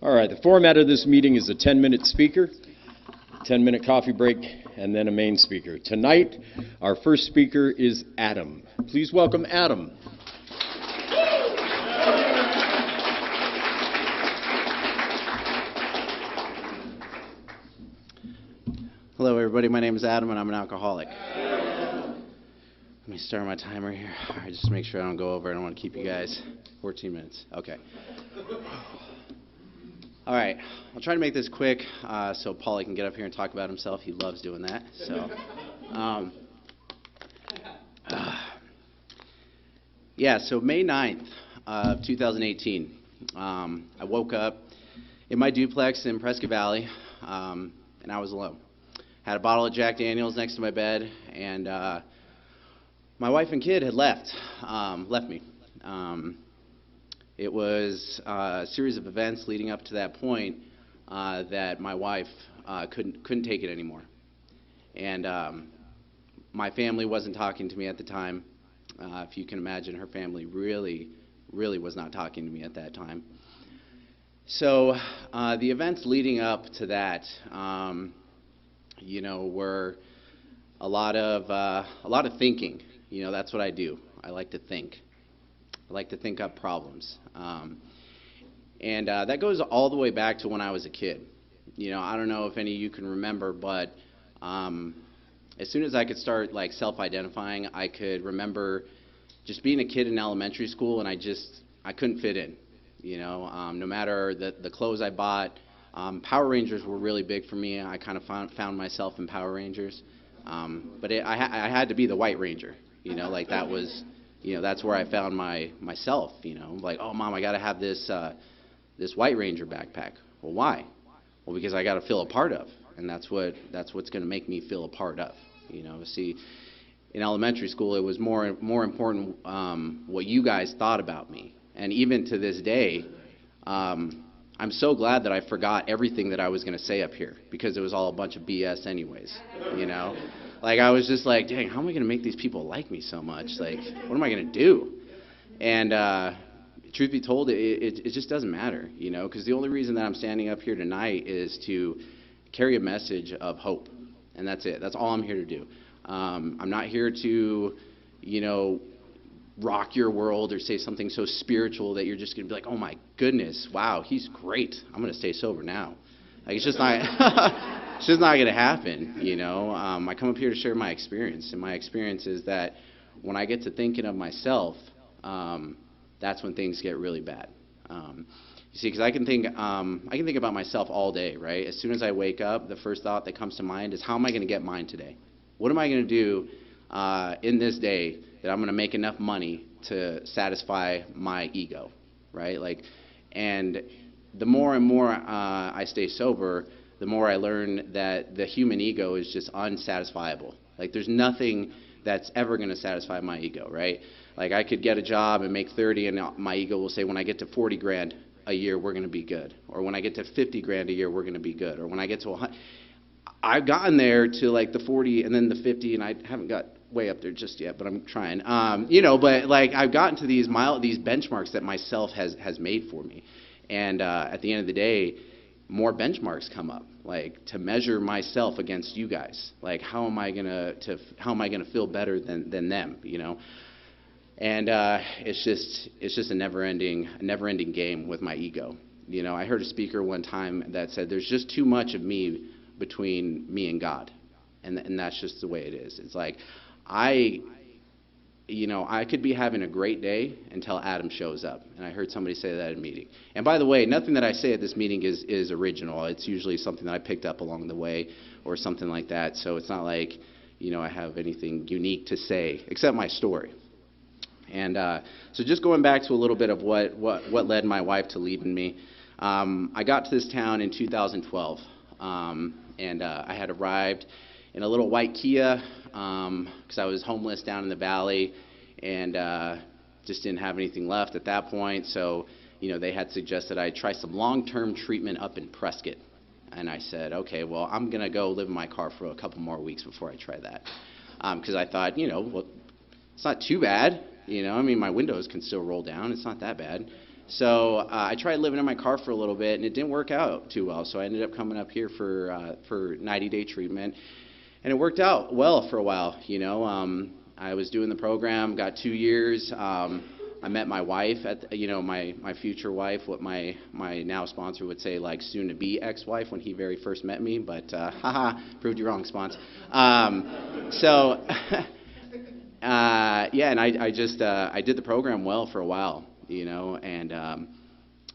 All right, the format of this meeting is a 10-minute speaker, 10-minute coffee break, and then a main speaker. Tonight, our first speaker is Adam. Please welcome Adam. Hello, everybody. My name is Adam, and I'm an alcoholic. Let me start my timer here. All right, just to make sure I don't go over. I don't want to keep you guys 14 minutes. Okay. All right. I'll try to make this quick so Paulie can get up here and talk about himself. He loves doing that. So, so May 9th of 2018, I woke up in my duplex in Prescott Valley, and I was alone. Had a bottle of Jack Daniels next to my bed, and my wife and kid had left me. It was a series of events leading up to that point that my wife couldn't take it anymore. And my family wasn't talking to me at the time. If you can imagine, her family really was not talking to me at that time. So the events leading up to that, were a lot of thinking. That's what I do. I like to think. I like to think up problems. And that goes all the way back to when I was a kid. I don't know if any of you can remember, but as soon as I could start self-identifying, I could remember just being a kid in elementary school, and I couldn't fit in. No matter the clothes I bought. Power Rangers were really big for me. I kind of found myself in Power Rangers. But I had to be the White Ranger. That was, that's where I found myself. Oh, Mom, I got to have this White Ranger backpack. Well, why? Well, because I got to feel a part of, and that's what's going to make me feel a part of. See, in elementary school, it was more important what you guys thought about me, and even to this day, I'm so glad that I forgot everything that I was going to say up here, because it was all a bunch of BS anyways. I was just like, dang, how am I going to make these people like me so much? What am I going to do? And truth be told, it just doesn't matter, because the only reason that I'm standing up here tonight is to carry a message of hope. And that's it. That's all I'm here to do. I'm not here to, rock your world or say something so spiritual that you're just going to be like, oh my goodness, wow, he's great. I'm going to stay sober now. It's just not it's just not going to happen, I come up here to share my experience, and my experience is that when I get to thinking of myself, that's when things get really bad. You see, because I can think about myself all day, right? As soon as I wake up, the first thought that comes to mind is, how am I going to get mine today? What am I going to do in this day that I'm going to make enough money to satisfy my ego, right? And the more and more I stay sober, the more I learn that the human ego is just unsatisfiable. There's nothing that's ever going to satisfy my ego, right? I could get a job and make 30, and my ego will say, when I get to 40 grand a year, we're going to be good. Or when I get to 50 grand a year, we're going to be good. Or when I get to 100. I've gotten there to the 40 and then the 50, and I haven't got way up there just yet, but I'm trying. But I've gotten to these benchmarks that myself has made for me. And at the end of the day, more benchmarks come up, to measure myself against you guys. How am I gonna feel better than them, And it's just a never-ending game with my ego. I heard a speaker one time that said, there's just too much of me between me and God, and that's just the way it is. It's I could be having a great day until Adam shows up. And I heard somebody say that at a meeting. And by the way, nothing that I say at this meeting is original. It's usually something that I picked up along the way or something like that. So it's not I have anything unique to say except my story. And so just going back to a little bit of what led my wife to leaving me. I got to this town in 2012, and I had arrived in a little white Kia, because I was homeless down in the valley, and just didn't have anything left at that point. So, they had suggested I try some long-term treatment up in Prescott. And I said, okay, well, I'm going to go live in my car for a couple more weeks before I try that. Because I thought, well, it's not too bad. My windows can still roll down. It's not that bad. So I tried living in my car for a little bit, and it didn't work out too well. So I ended up coming up here for 90-day treatment, and it worked out well for a while. I was doing the program, got 2 years. I met my wife my future wife, what my now sponsor would say, like soon to be ex-wife when he very first met me. But haha, proved you wrong, spons. Yeah, and I did the program well for a while. And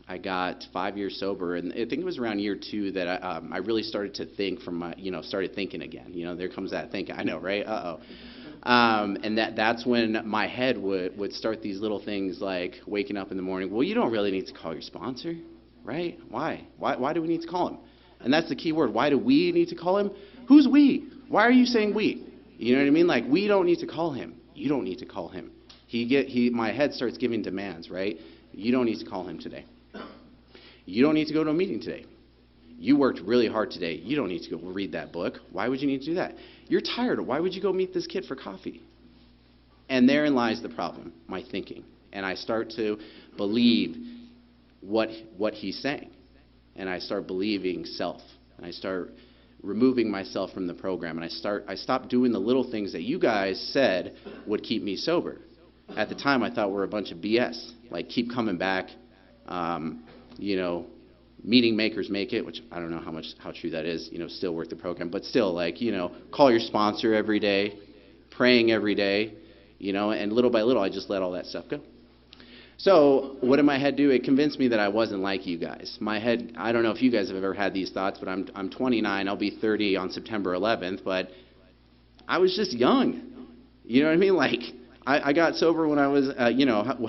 I got 5 years sober, and I think it was around year 2 that I really started to think started thinking again. There comes that thinking. I know, right? Uh-oh. And that's when my head would start these little things like waking up in the morning. Well, you don't really need to call your sponsor, right? Why? Why do we need to call him? And that's the key word. Why do we need to call him? Who's we? Why are you saying we? You know what I mean? Like, we don't need to call him. You don't need to call him. My head starts giving demands, right? You don't need to call him today. You don't need to go to a meeting today. You worked really hard today. You don't need to go read that book. Why would you need to do that? You're tired. Why would you go meet this kid for coffee? And therein lies the problem, my thinking. And I start to believe what he's saying. And I start believing self. And I start removing myself from the program. And I stop doing the little things that you guys said would keep me sober. At the time, I thought were a bunch of BS. Like, keep coming back, meeting makers make it, which I don't know how true that is, still work the program. But still, call your sponsor every day, praying every day, and little by little, I just let all that stuff go. So what did my head do? It convinced me that I wasn't like you guys. My head, I don't know if you guys have ever had these thoughts, but I'm 29, I'll be 30 on September 11th, but I was just young. You know what I mean? Like, I got sober when I was,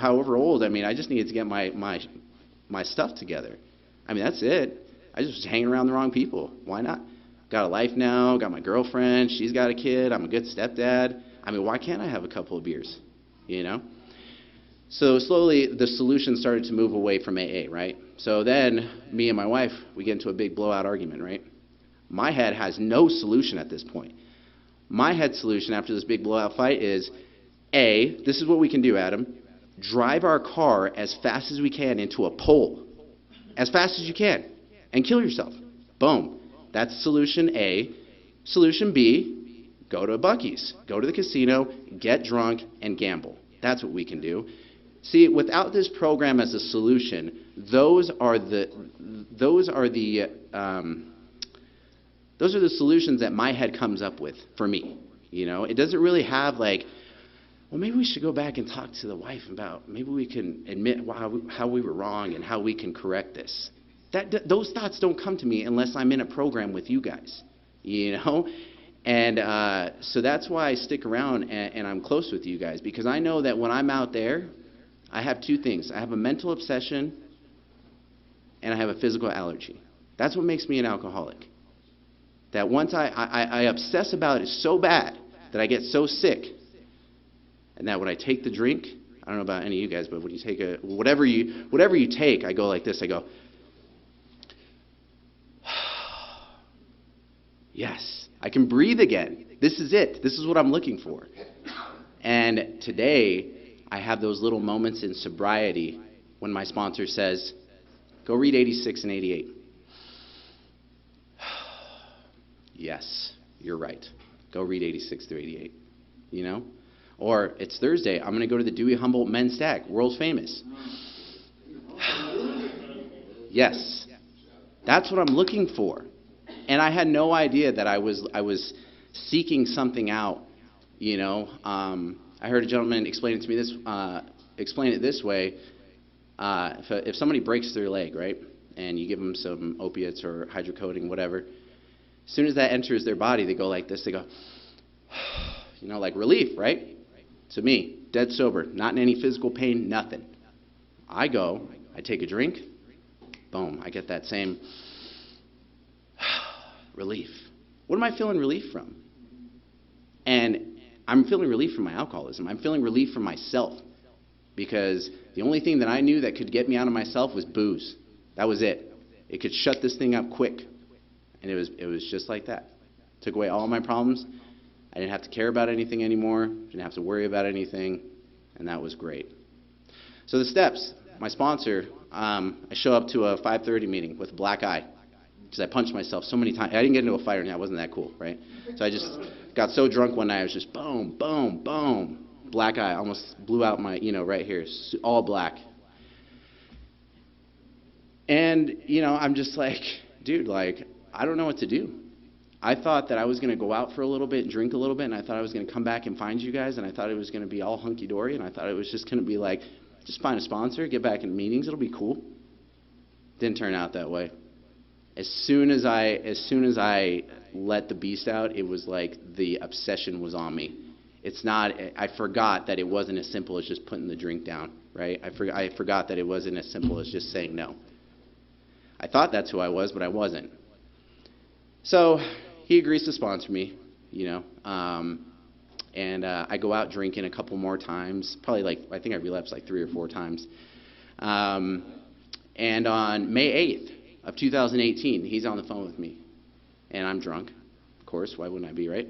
however old. I mean, I just needed to get my stuff together. I mean, that's it. I just was hanging around the wrong people. Why not? Got a life now, got my girlfriend, she's got a kid, I'm a good stepdad. I mean, why can't I have a couple of beers, So slowly, the solution started to move away from AA, right? So then, me and my wife, we get into a big blowout argument, right? My head has no solution at this point. My head solution after this big blowout fight is, A, this is what we can do, Adam. Drive our car as fast as we can into a pole. As fast as you can. And kill yourself. Boom. That's solution A. Solution B, go to a Buc-ee's. Go to the casino, get drunk, and gamble. That's what we can do. See, without this program as a solution, those are the solutions that my head comes up with for me. It doesn't really have well, maybe we should go back and talk to the wife about, maybe we can admit how we were wrong and how we can correct this. Those thoughts don't come to me unless I'm in a program with you guys, And so that's why I stick around and I'm close with you guys, because I know that when I'm out there, I have 2 things. I have a mental obsession and I have a physical allergy. That's what makes me an alcoholic. That once I obsess about it so bad that I get so sick, and that when I take the drink, I don't know about any of you guys, but when you take whatever you take, I go like this. I go, yes, I can breathe again. This is it. This is what I'm looking for. And today, I have those little moments in sobriety when my sponsor says, go read 86 and 88. Yes, you're right. Go read 86 through 88. Or it's Thursday, I'm going to go to the Dewey Humboldt Men's Stag, world famous. Yes, that's what I'm looking for. And I had no idea that I was seeking something out. I heard a gentleman explain it this way. If somebody breaks their leg, right, and you give them some opiates or hydrocodone, whatever, as soon as that enters their body, they go like this. They go, like relief, right? To me, dead sober, not in any physical pain, nothing. I take a drink, boom, I get that same relief. What am I feeling relief from? And I'm feeling relief from my alcoholism. I'm feeling relief from myself, because the only thing that I knew that could get me out of myself was booze. That was it. It could shut this thing up quick. And it was just like that. Took away all my problems. I didn't have to care about anything anymore. Didn't have to worry about anything. And that was great. So the steps. my sponsor, I show up to a 5:30 meeting with a black eye because I punched myself so many times. I didn't get into a fight or anything. I wasn't that cool, right? So I just got so drunk one night. I was just boom, boom, boom. Black eye. Almost blew out my, right here. All black. And, I'm just like, dude, like, I don't know what to do. I thought that I was going to go out for a little bit and drink a little bit, and I thought I was going to come back and find you guys, and I thought it was going to be all hunky-dory, and I thought it was just going to be like, just find a sponsor, get back in meetings, it'll be cool. Didn't turn out that way. As soon as I let the beast out, it was like the obsession was on me. I forgot that it wasn't as simple as just putting the drink down, right? I forgot that it wasn't as simple as just saying no. I thought that's who I was, but I wasn't. So he agrees to sponsor me, and I go out drinking a couple more times, probably I think I relapsed 3 or 4 times. And on May 8th of 2018, he's on the phone with me, and I'm drunk, of course, why wouldn't I be, right?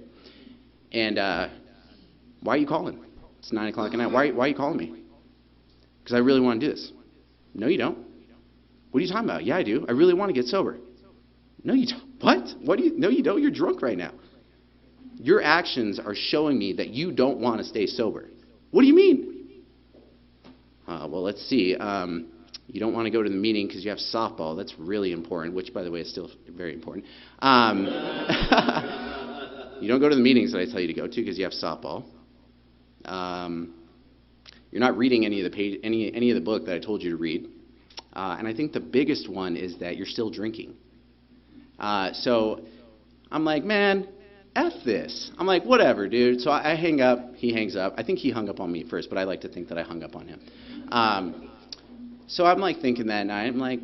And why are you calling? It's 9 o'clock at night. Why are you calling me? Because I really want to do this. No, you don't. What are you talking about? Yeah, I do. I really want to get sober. No, you don't. What? No, you don't. You're drunk right now. Your actions are showing me that you don't want to stay sober. What do you mean? Well, let's see. You don't want to go to the meeting because you have softball. That's really important, which, by the way, is still very important. You don't go to the meetings that I tell you to go to because you have softball. You're not reading any of the book that I told you to read. And I think the biggest one is that you're still drinking. So I'm like, man, F this. I'm like, whatever, dude. So I hang up. He hangs up. I think he hung up on me first, but I like to think that I hung up on him. So I'm thinking that night, I'm like,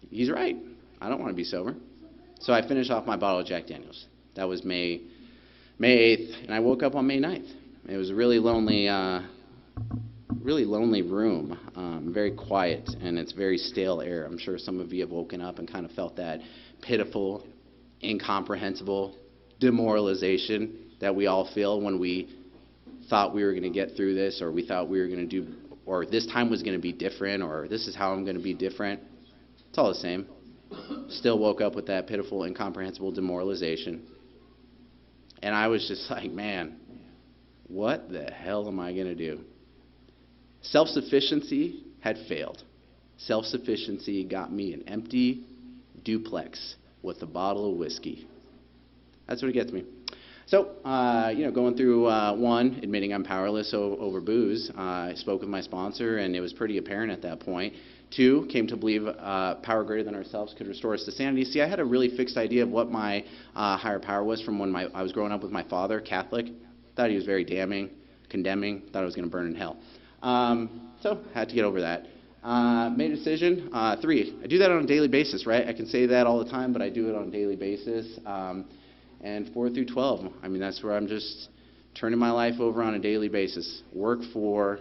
he's right. I don't want to be sober. So I finish off my bottle of Jack Daniels. That was May 8th, and I woke up on May 9th. It was a really lonely room, very quiet, and it's very stale air. I'm sure some of you have woken up and kind of felt that pitiful, incomprehensible demoralization that we all feel when we thought we were going to get through this, or we thought we were going to do, or this time was going to be different, or this is how I'm going to be different. It's all the same. Still woke up with that pitiful, incomprehensible demoralization. And I was just like, man, what the hell am I going to do? Self-sufficiency had failed. Self-sufficiency got me an empty duplex with a bottle of whiskey. That's what it gets me. So, going through admitting I'm powerless over booze. I spoke with my sponsor, and it was pretty apparent at that point. 2, came to believe power greater than ourselves could restore us to sanity. See, I had a really fixed idea of what my higher power was from when I was growing up with my father, Catholic. Thought he was very damning, condemning. Thought I was going to burn in hell. So, had to get over that. Made a decision. 3, I do that on a daily basis, right? I can say that all the time, but I do it on a daily basis. And 4 through 12, I mean, that's where I'm just turning my life over on a daily basis. Work for,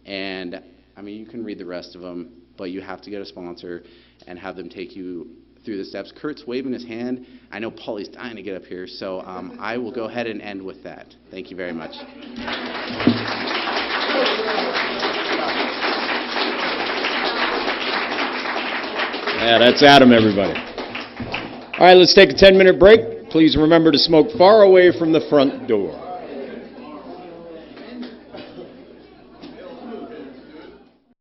and, I mean, you can read the rest of them, but you have to get a sponsor and have them take you through the steps. Kurt's waving his hand. I know Paulie's dying to get up here, so I will go ahead and end with that. Thank you very much. Yeah, that's Adam, everybody. All right, let's take a 10-minute break. Please remember to smoke far away from the front door.